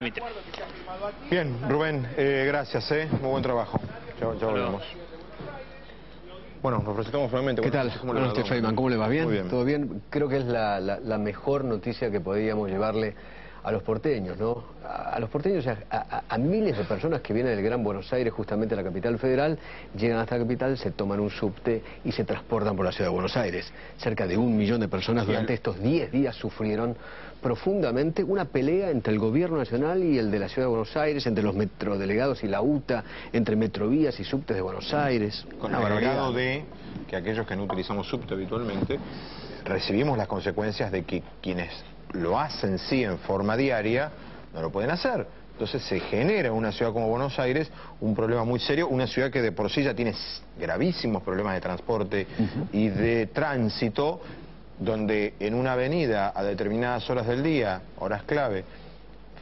Bien, Rubén, gracias, muy buen trabajo. Ya volvemos. Bueno, nos presentamos nuevamente. ¿Qué tal? Bueno, Feynman, ¿cómo le va? ¿Bien? Muy bien. ¿Todo bien? Creo que es la mejor noticia que podíamos llevarle a los porteños, ¿no? A los porteños, a miles de personas que vienen del Gran Buenos Aires, justamente a la capital federal, llegan hasta la capital, se toman un subte y se transportan por la ciudad de Buenos Aires. Cerca de 1 millón de personas durante estos 10 días sufrieron profundamente una pelea entre el gobierno nacional y el de la ciudad de Buenos Aires, entre los metrodelegados y la UTA, entre metrovías y subtes de Buenos Aires. Con el agregado de que aquellos que no utilizamos subte habitualmente, recibimos las consecuencias de que quienes lo hacen sí en forma diaria, no lo pueden hacer. Entonces se genera en una ciudad como Buenos Aires un problema muy serio, una ciudad que de por sí ya tiene gravísimos problemas de transporte y de tránsito, donde en una avenida a determinadas horas del día, horas clave,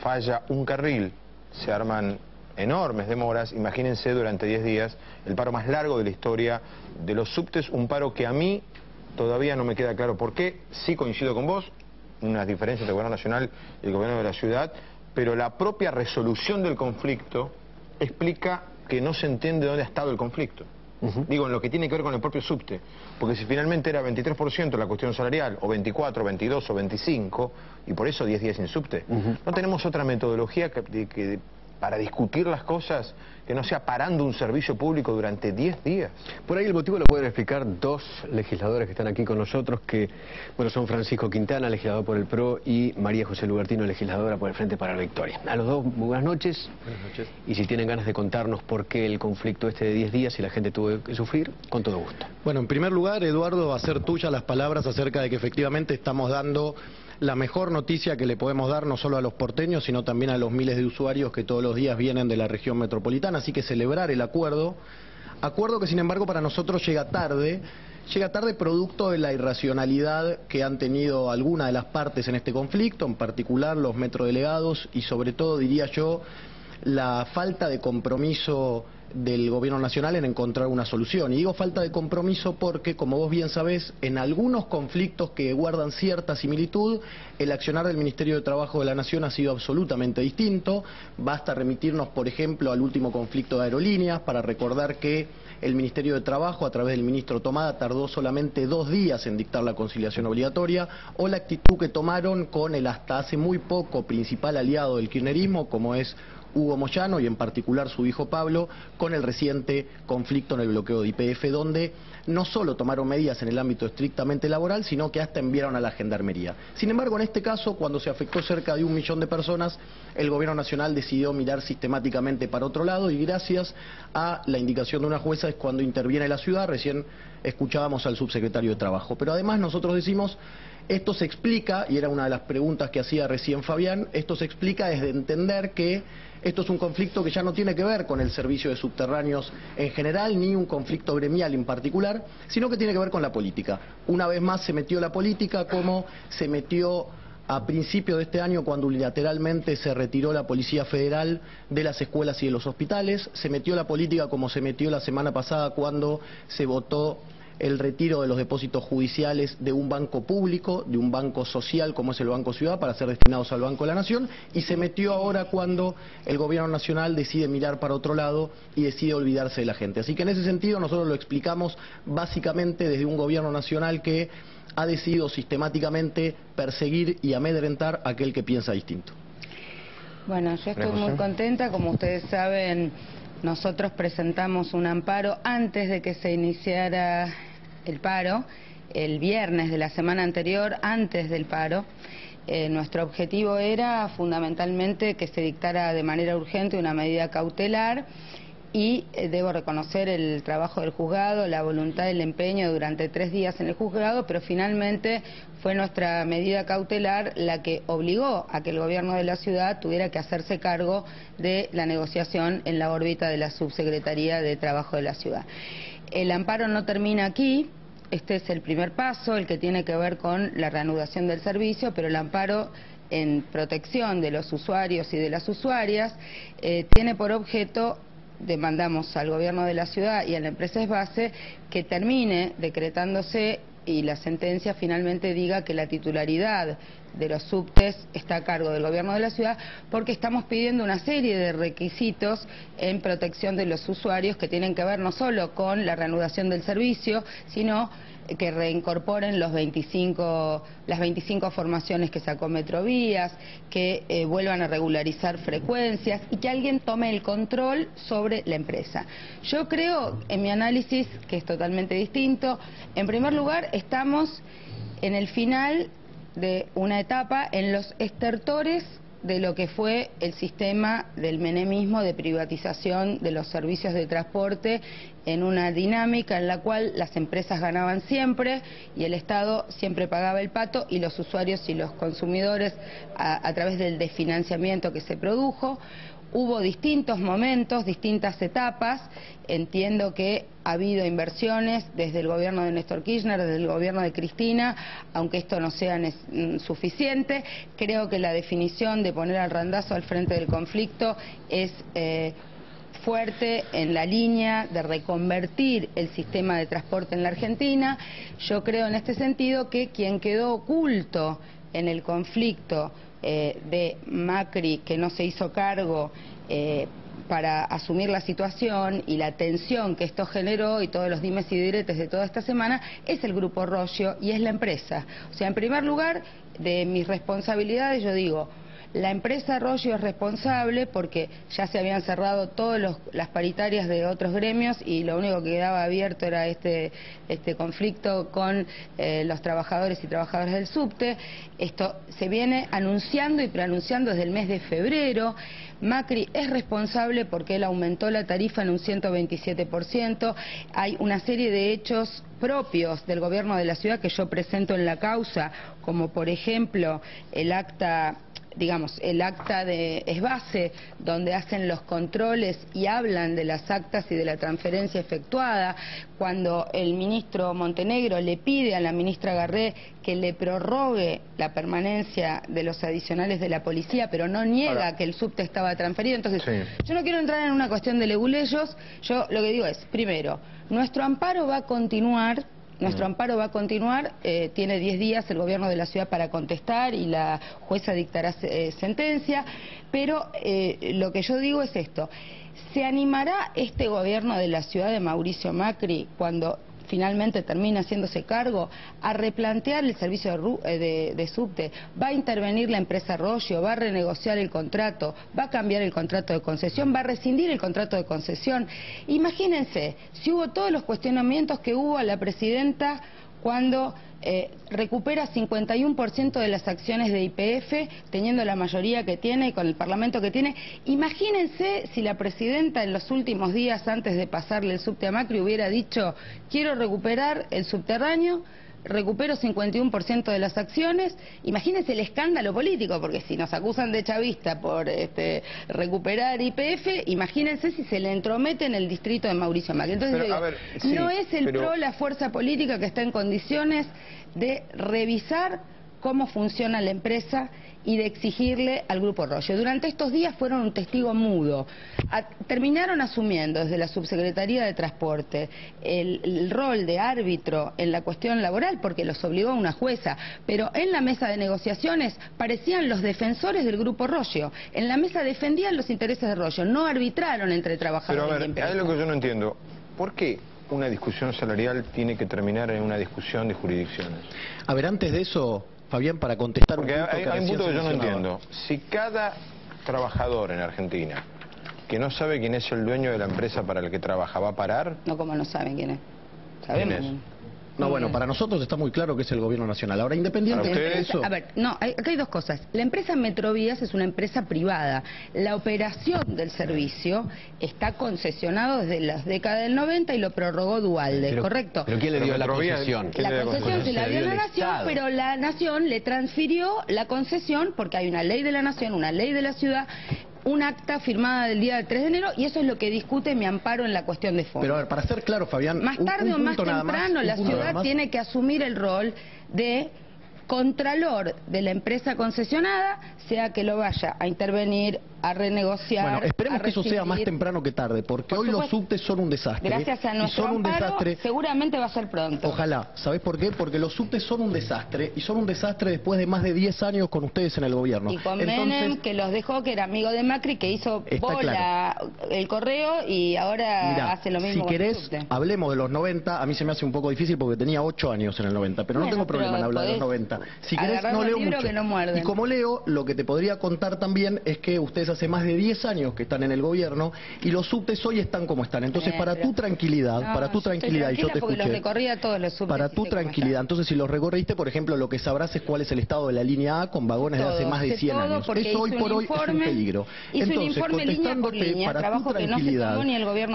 falla un carril, se arman enormes demoras. Imagínense durante 10 días el paro más largo de la historia de los subtes, un paro que a mí todavía no me queda claro por qué. Sí coincido con vos, unas diferencias entre el gobierno nacional y el gobierno de la ciudad, pero la propia resolución del conflicto explica que no se entiende dónde ha estado el conflicto. Digo, en lo que tiene que ver con el propio subte, porque si finalmente era 23% la cuestión salarial, o 24, 22 o 25, y por eso 10 días sin subte, no tenemos otra metodología que para discutir las cosas que no sea parando un servicio público durante 10 días. Por ahí el motivo lo pueden explicar dos legisladores que están aquí con nosotros, que bueno, son Francisco Quintana, legislador por el PRO, y María José Lubertino, legisladora por el Frente para la Victoria. A los dos, muy buenas noches. Buenas noches. Y si tienen ganas de contarnos por qué el conflicto de 10 días y la gente tuvo que sufrir, con todo gusto. Bueno, en primer lugar, Eduardo, hacer tuyas las palabras acerca de que efectivamente estamos dando la mejor noticia que le podemos dar no solo a los porteños, sino también a los miles de usuarios que todos los días vienen de la región metropolitana. Así que celebrar el acuerdo que sin embargo para nosotros llega tarde producto de la irracionalidad que han tenido algunas de las partes en este conflicto, en particular los metrodelegados y sobre todo, diría yo, la falta de compromiso del gobierno nacional en encontrar una solución. Y digo falta de compromiso porque, como vos bien sabés, en algunos conflictos que guardan cierta similitud, el accionar del Ministerio de Trabajo de la Nación ha sido absolutamente distinto. Basta remitirnos, por ejemplo, al último conflicto de aerolíneas para recordar que el Ministerio de Trabajo, a través del ministro Tomada, tardó solamente 2 días en dictar la conciliación obligatoria, o la actitud que tomaron con el hasta hace muy poco principal aliado del kirchnerismo, como es Hugo Moyano, y en particular su hijo Pablo, con el reciente conflicto en el bloqueo de YPF, donde no solo tomaron medidas en el ámbito estrictamente laboral, sino que hasta enviaron a la Gendarmería. Sin embargo, en este caso, cuando se afectó cerca de 1 millón de personas, el gobierno nacional decidió mirar sistemáticamente para otro lado, y gracias a la indicación de una jueza es cuando interviene la ciudad. Recién escuchábamos al subsecretario de Trabajo. Pero además nosotros decimos, esto se explica, y era una de las preguntas que hacía recién Fabián, esto se explica desde entender que esto es un conflicto que ya no tiene que ver con el servicio de subterráneos en general, ni un conflicto gremial en particular, sino que tiene que ver con la política. Una vez más se metió la política, como se metió a principio de este año cuando unilateralmente se retiró la Policía Federal de las escuelas y de los hospitales, se metió la política como se metió la semana pasada cuando se votó el retiro de los depósitos judiciales de un banco público, de un banco social como es el Banco Ciudad, para ser destinados al Banco de la Nación, y se metió ahora cuando el gobierno nacional decide mirar para otro lado y decide olvidarse de la gente. Así que en ese sentido nosotros lo explicamos básicamente desde un gobierno nacional que ha decidido sistemáticamente perseguir y amedrentar a aquel que piensa distinto. Bueno, yo estoy muy contenta. Como ustedes saben, nosotros presentamos un amparo antes de que se iniciara el paro, el viernes de la semana anterior, antes del paro. Nuestro objetivo era fundamentalmente que se dictara de manera urgente una medida cautelar, y debo reconocer el trabajo del juzgado, la voluntad, el empeño durante 3 días en el juzgado, pero finalmente fue nuestra medida cautelar la que obligó a que el gobierno de la ciudad tuviera que hacerse cargo de la negociación en la órbita de la Subsecretaría de Trabajo de la ciudad. El amparo no termina aquí. Este es el primer paso, el que tiene que ver con la reanudación del servicio, pero el amparo en protección de los usuarios y de las usuarias tiene por objeto demandamos al gobierno de la ciudad y a la empresa Esbase que termine decretándose y la sentencia finalmente diga que la titularidad de los subtes está a cargo del gobierno de la ciudad, porque estamos pidiendo una serie de requisitos en protección de los usuarios que tienen que ver no solo con la reanudación del servicio, sino que reincorporen las 25 formaciones que sacó Metrovías, que vuelvan a regularizar frecuencias y que alguien tome el control sobre la empresa. Yo creo, en mi análisis, que es totalmente distinto. En primer lugar, estamos en el final de una etapa en los estertores de lo que fue el sistema del menemismo de privatización de los servicios de transporte, en una dinámica en la cual las empresas ganaban siempre y el Estado siempre pagaba el pato, y los usuarios y los consumidores a través del desfinanciamiento que se produjo. Hubo distintos momentos, distintas etapas. Entiendo que ha habido inversiones desde el gobierno de Néstor Kirchner, desde el gobierno de Cristina, aunque esto no sea suficiente. Creo que la definición de poner al randazo al frente del conflicto es fuerte en la línea de reconvertir el sistema de transporte en la Argentina. Yo creo en este sentido que quien quedó oculto en el conflicto de Macri, que no se hizo cargo para asumir la situación y la tensión que esto generó y todos los dimes y diretes de toda esta semana, es el Grupo Roggio y es la empresa. O sea, en primer lugar, de mis responsabilidades, yo digo, la empresa Roggio es responsable porque ya se habían cerrado todas las paritarias de otros gremios y lo único que quedaba abierto era este conflicto con los trabajadores y trabajadoras del subte. Esto se viene anunciando y preanunciando desde el mes de febrero. Macri es responsable porque él aumentó la tarifa en un 127%. Hay una serie de hechos propios del gobierno de la ciudad que yo presento en la causa, como por ejemplo el acta de esbase, donde hacen los controles y hablan de las actas y de la transferencia efectuada, cuando el ministro Montenegro le pide a la ministra Garré que le prorrogue la permanencia de los adicionales de la policía, pero no niega que el subte estaba transferido. Entonces, yo no quiero entrar en una cuestión de leguleyos. Yo lo que digo es, primero, nuestro amparo va a continuar. Tiene 10 días el gobierno de la ciudad para contestar y la jueza dictará sentencia, pero lo que yo digo es esto: ¿se animará este gobierno de la ciudad de Mauricio Macri, cuando finalmente termina haciéndose cargo, a replantear el servicio de subte? ¿Va a intervenir la empresa Roggio? ¿Va a renegociar el contrato? ¿Va a cambiar el contrato de concesión? ¿Va a rescindir el contrato de concesión? Imagínense, si hubo todos los cuestionamientos que hubo a la presidenta cuando recupera 51% de las acciones de YPF, teniendo la mayoría que tiene y con el Parlamento que tiene. Imagínense si la presidenta en los últimos días, antes de pasarle el subte a Macri, hubiera dicho: quiero recuperar el subterráneo, recupero 51% de las acciones. Imagínense el escándalo político, porque si nos acusan de chavista por recuperar YPF, imagínense si se le entromete en el distrito de Mauricio Macri. Entonces, no es el PRO la fuerza política que está en condiciones de revisar cómo funciona la empresa y de exigirle al Grupo Roggio. Durante estos días fueron un testigo mudo. Terminaron asumiendo desde la Subsecretaría de Transporte el rol de árbitro en la cuestión laboral, porque los obligó una jueza, pero en la mesa de negociaciones parecían los defensores del Grupo Roggio. En la mesa defendían los intereses de Roggio, no arbitraron entre trabajadores y empresas. Pero a ver, es lo que yo no entiendo. ¿Por qué una discusión salarial tiene que terminar en una discusión de jurisdicciones? A ver, antes de eso, Fabián, para contestar porque hay un punto que yo no entiendo. Si cada trabajador en Argentina que no sabe quién es el dueño de la empresa para la que trabaja va a parar... No, como no saben quién es. Sabemos. ¿Quién es? No, bueno, para nosotros está muy claro que es el gobierno nacional. Ahora, independientemente de eso... A ver, no, acá hay dos cosas. La empresa Metrovías es una empresa privada. La operación del servicio está concesionado desde las décadas del 90 y lo prorrogó Duhalde, ¿correcto? ¿Pero quién le dio la concesión? La concesión se la dio la Nación, pero la Nación le transfirió la concesión porque hay una ley de la Nación, una ley de la ciudad, un acta firmada del día del 3 de enero, y eso es lo que discute mi amparo en la cuestión de fondo. Pero a ver, para ser claro, Fabián... Más tarde o más temprano la ciudad tiene que asumir el rol de contralor de la empresa concesionada sea que lo vaya a intervenir, a renegociar. Bueno, esperemos que eso sea más temprano que tarde, porque hoy los subtes son un desastre. Gracias a nuestro amparo, seguramente va a ser pronto. Ojalá. ¿Sabés por qué? Porque los subtes son un desastre, y son un desastre después de más de 10 años con ustedes en el gobierno. Y con Menem, que los dejó, que era amigo de Macri, que hizo bola el correo y ahora mirá, hace lo mismo. Si querés, hablemos de los 90. A mí se me hace un poco difícil porque tenía 8 años en el 90, pero no tengo problema en hablar de los 90. Si querés, no leo mucho. Y como leo, lo que te podría contar también es que ustedes hace más de 10 años que están en el gobierno y los subtes hoy están como están. Entonces, para tu tranquilidad, y yo te escuché, los recorría todos los subtes, para tu tranquilidad, entonces si los recorriste, por ejemplo, lo que sabrás es cuál es el estado de la línea A con vagones de hace más de 100 años. Eso hoy por hoy es un peligro. Entonces, contestándote,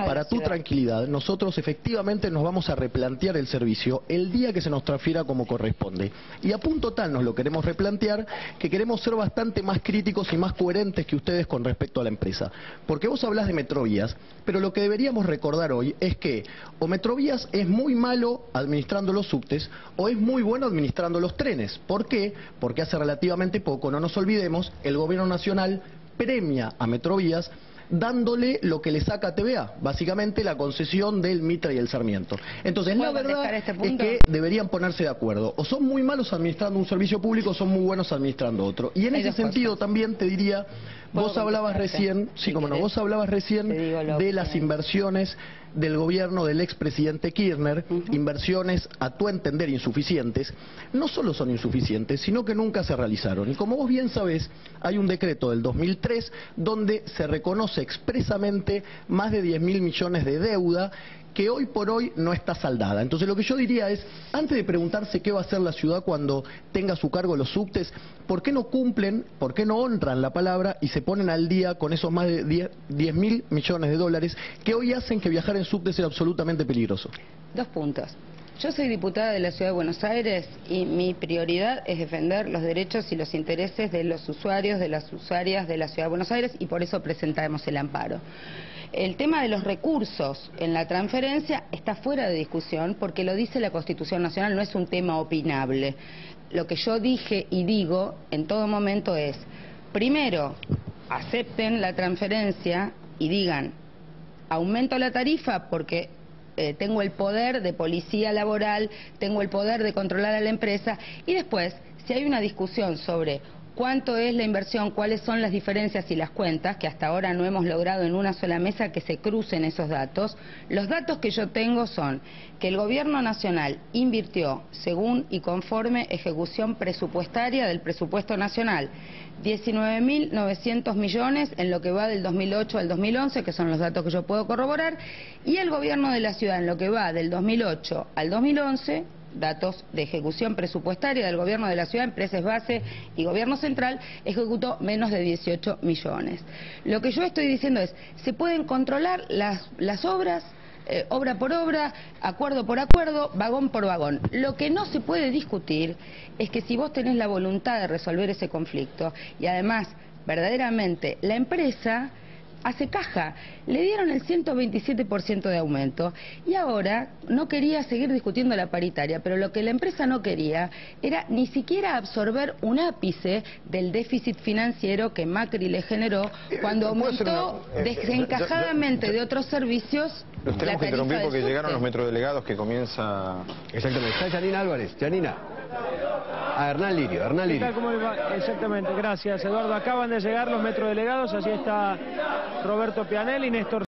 para tu tranquilidad, nosotros efectivamente nos vamos a replantear el servicio el día que se nos transfiera como corresponde. Y a punto tal nos lo queremos replantear que queremos ser bastante más críticos y más coherentes que ustedes con respecto a la empresa. Porque vos hablás de Metrovías, pero lo que deberíamos recordar hoy es que o Metrovías es muy malo administrando los subtes o es muy bueno administrando los trenes. ¿Por qué? Porque hace relativamente poco, no nos olvidemos, el gobierno nacional premia a Metrovías dándole lo que le saca a TVA, básicamente la concesión del Mitre y el Sarmiento. Entonces, la verdad es que deberían ponerse de acuerdo. O son muy malos administrando un servicio público o son muy buenos administrando otro. Y en ese sentido también te diría, vos hablabas recién, vos hablabas recién de las inversiones del gobierno del expresidente Kirchner, inversiones a tu entender insuficientes. No solo son insuficientes, sino que nunca se realizaron. Y como vos bien sabés, hay un decreto del 2003 donde se reconoce expresamente más de 10.000 millones de deuda que hoy por hoy no está saldada. Entonces lo que yo diría es, antes de preguntarse qué va a hacer la ciudad cuando tenga a su cargo los subtes, ¿por qué no cumplen, por qué no honran la palabra y se ponen al día con esos más de 10.000 millones de dólares que hoy hacen que viajar en subte sea absolutamente peligroso? 2 puntos. Yo soy diputada de la Ciudad de Buenos Aires y mi prioridad es defender los derechos y los intereses de los usuarios, de las usuarias de la Ciudad de Buenos Aires y por eso presentamos el amparo. El tema de los recursos en la transferencia está fuera de discusión porque lo dice la Constitución Nacional, no es un tema opinable. Lo que yo dije y digo en todo momento es, primero, acepten la transferencia y digan, aumento la tarifa porque tengo el poder de policía laboral, tengo el poder de controlar a la empresa y después, si hay una discusión sobre cuánto es la inversión, cuáles son las diferencias y las cuentas, que hasta ahora no hemos logrado en una sola mesa que se crucen esos datos. Los datos que yo tengo son que el Gobierno Nacional invirtió, según y conforme ejecución presupuestaria del presupuesto nacional, 19.900 millones en lo que va del 2008 al 2011, que son los datos que yo puedo corroborar, y el Gobierno de la Ciudad en lo que va del 2008 al 2011, datos de ejecución presupuestaria del Gobierno de la Ciudad, empresas base y Gobierno Central, ejecutó menos de 18 millones. Lo que yo estoy diciendo es, se pueden controlar las obras, obra por obra, acuerdo por acuerdo, vagón por vagón. Lo que no se puede discutir es que si vos tenés la voluntad de resolver ese conflicto y además, verdaderamente, la empresa hace caja, le dieron el 127% de aumento y ahora no quería seguir discutiendo la paritaria, pero lo que la empresa no quería era ni siquiera absorber un ápice del déficit financiero que Macri le generó cuando aumentó desencajadamente de otros servicios. Los tenemos que interrumpir porque llegaron los metrodelegados que comienza... Exactamente, está Janina Álvarez. Janina. A Hernán Lirio, ¿Qué tal, cómo va? Exactamente, gracias Eduardo. Acaban de llegar los metrodelegados, allí está Roberto Pianelli, Néstor